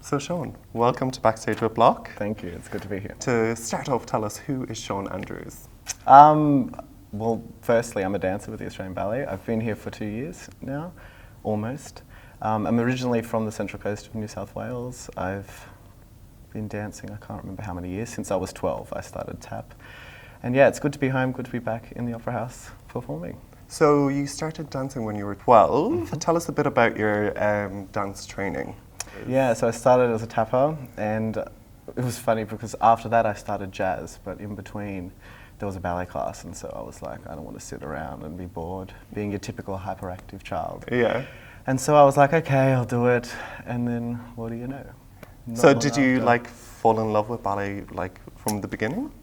So Shaun, welcome to Backstage with Bloch. Thank you, it's good to be here. To start off, tell us, who is Shaun Andrews? Well, firstly, I'm a dancer with the Australian Ballet. I've been here for 2 years now, almost. I'm originally from the Central Coast of New South Wales. I've been dancing, I can't remember how many years, since I was 12 I started tap. And yeah, it's good to be home, good to be back in the Opera House performing. So you started dancing when you were 12. Tell us a bit about your dance training. Yeah, so I started as a tapper, and it was funny because after that I started jazz, but in between there was a ballet class, and so I was like, I don't want to sit around and be bored, being your typical hyperactive child. Yeah. And so I was like, okay, I'll do it, and then what do you know? So did you fall in love with ballet from the beginning?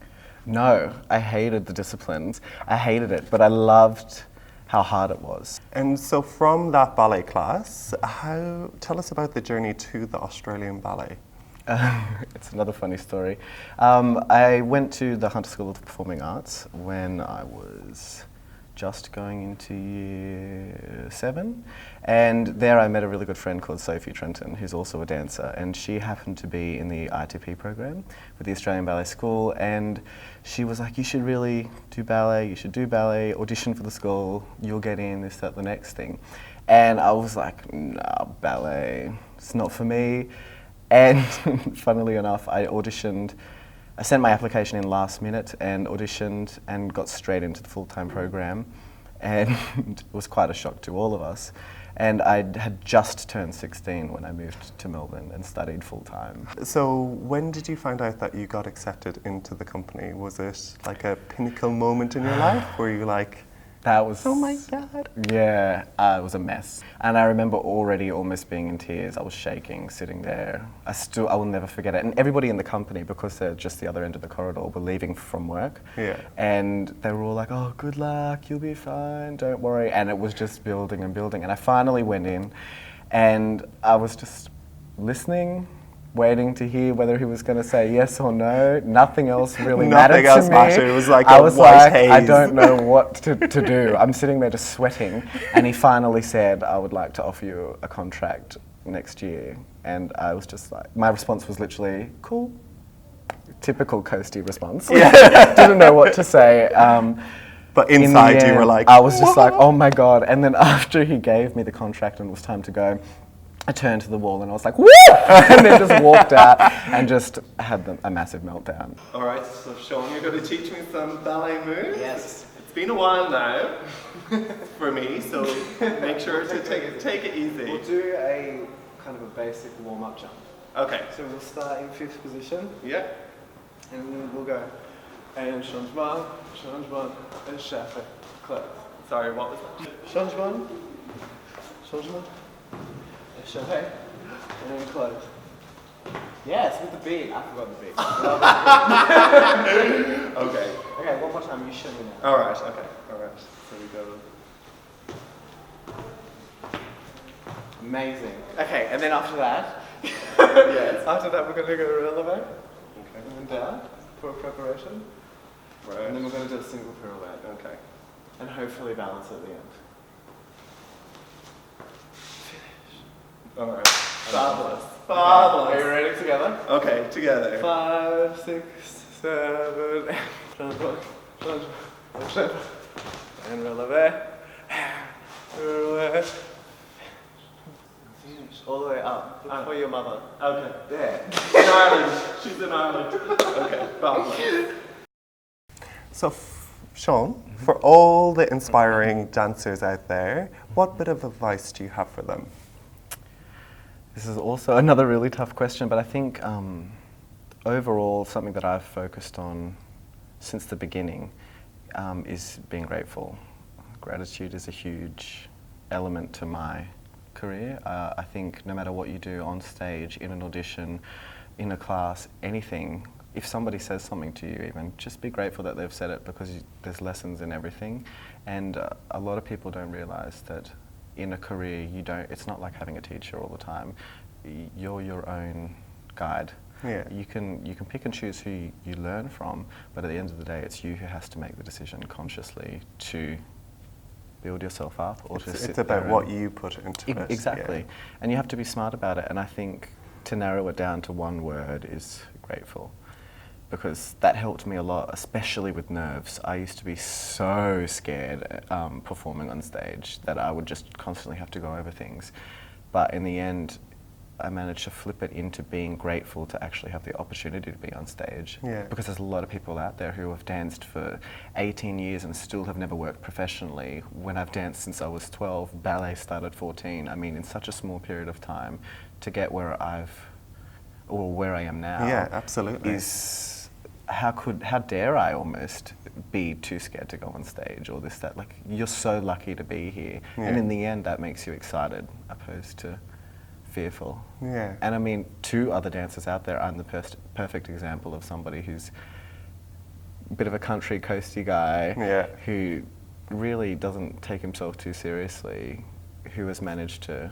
No, I hated the disciplines. I hated it, but I loved how hard it was. And so from that ballet class, tell us about the journey to the Australian Ballet. It's another funny story. I went to the Hunter School of Performing Arts when I was just going into year 7, and there I met a really good friend called Sophie Trenton, who's also a dancer, and she happened to be in the ITP program with the Australian Ballet School, and she was like, you should really do ballet, you should do ballet, audition for the school, you'll get in, this, that, the next thing. And I was like, nah, ballet, it's not for me. And funnily enough, I sent my application in last minute and auditioned and got straight into the full-time program, and it was quite a shock to all of us. And I had just turned 16 when I moved to Melbourne and studied full-time. So when did you find out that you got accepted into the company? Was it like a pinnacle moment in your life? Were you like, that was, oh my God? Yeah, it was a mess. And I remember already almost being in tears. I was shaking, sitting there. I will never forget it. And everybody in the company, because they're just the other end of the corridor, were leaving from work. Yeah. And they were all like, oh, good luck, you'll be fine, don't worry. And it was just building and building. And I finally went in, and I was just listening, waiting to hear whether he was going to say yes or no. Nothing else really mattered to me. Nothing else mattered. It was like I a was white like, haze. I don't know what to do. I'm sitting there just sweating, and he finally said, I would like to offer you a contract next year. And I was just like, my response was literally, cool. Typical coasty response. Yeah. Didn't know what to say. But inside in you were like, I was just like, oh my God. And then after he gave me the contract and it was time to go, I turned to the wall and I was like, woo! And then just walked out and just had a massive meltdown. all right, so Shaun, you're going to teach me some ballet moves? Yes. It's been a while now for me, so make sure to take it easy. We'll do a kind of a basic warm-up jump. Okay. So we'll start in 5th position. Yeah. And we'll go. And changement, and chafe, close. Sorry, what was that? Changement, chafe, and then close. Yes, with the beat. I forgot the beat. Okay. Okay, one more time. You show me now. All right. Okay. All right. So we go. Amazing. Okay, and then after that, Yes. after that we're going to go releve Okay. and then down for preparation. Right. And then we're going to do a single pirouette. Okay. And hopefully balance at the end. All right. Fabulous. Are you ready together? Okay, together. 5, 6, 7, and releve. Releve. All the way up. Look for your mother. Okay. There. In Ireland. She's in Ireland. Okay. Fabulous. So, Shaun, for all the inspiring dancers out there, what bit of advice do you have for them? This is also another really tough question, but I think overall something that I've focused on since the beginning is being grateful. Gratitude is a huge element to my career. I think no matter what you do on stage, in an audition, in a class, anything, if somebody says something to you even, just be grateful that they've said it, because there's lessons in everything. And a lot of people don't realise that in a career, it's not like having a teacher all the time. You're your own guide. Yeah. You can pick and choose who you learn from, but at the end of the day, it's you who has to make the decision consciously to build yourself up, or to sit It's about there what you put into it. Exactly. Yeah. And you have to be smart about it. And I think to narrow it down to one word is grateful, because that helped me a lot, especially with nerves. I used to be so scared performing on stage that I would just constantly have to go over things. But in the end, I managed to flip it into being grateful to actually have the opportunity to be on stage. Yeah. Because there's a lot of people out there who have danced for 18 years and still have never worked professionally. When I've danced since I was 12, ballet started 14. I mean, in such a small period of time, to get where I am now. Yeah, absolutely. Is how dare I almost be too scared to go on stage or this, that. Like, you're so lucky to be here. Yeah. And in the end, that makes you excited opposed to fearful. Yeah. And I mean, to other dancers out there, I'm the perfect example of somebody who's a bit of a country coasty guy who really doesn't take himself too seriously, who has managed to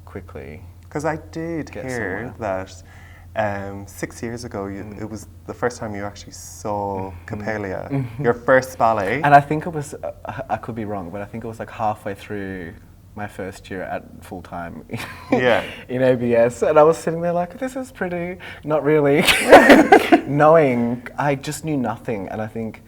quickly. Because I did hear that 6 years ago, it was the first time you actually saw Coppelia, your first ballet. And I think it was, I could be wrong, but I think it was like halfway through my first year at full time in ABS, and I was sitting there like, this is pretty, not really, knowing I just knew nothing. And I think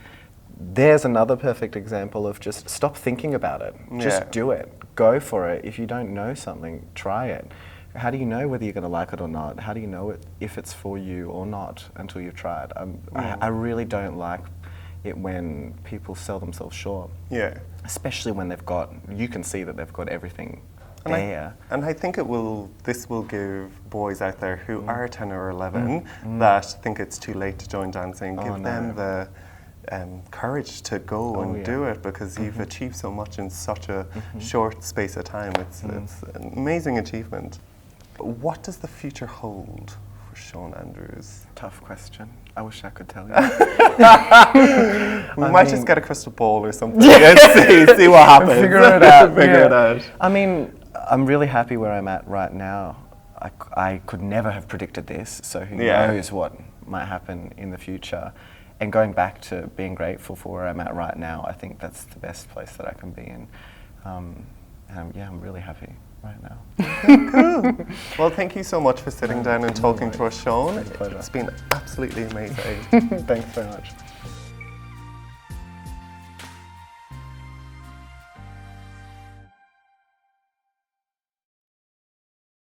there's another perfect example of just stop thinking about it, just do it, go for it. If you don't know something, try it. How do you know whether you're going to like it or not? How do you know if it's for you or not until you've tried? I really don't like it when people sell themselves short. Yeah. Especially when you can see that they've got everything there. And I think this will give boys out there who are 10 or 11 that think it's too late to join dancing, give them the courage to go and do it, because you've achieved so much in such a short space of time. It's an amazing achievement. But what does the future hold for Shaun Andrews? Tough question. I wish I could tell you. We might just get a crystal ball or something and see what happens. Figure it out. Figure it out. I mean, I'm really happy where I'm at right now. I could never have predicted this, so who knows what might happen in the future. And going back to being grateful for where I'm at right now, I think that's the best place that I can be in. And I'm really happy right now. Cool. Well, thank you so much for sitting down and talking to us, Shaun. It's been absolutely amazing. Thanks so much.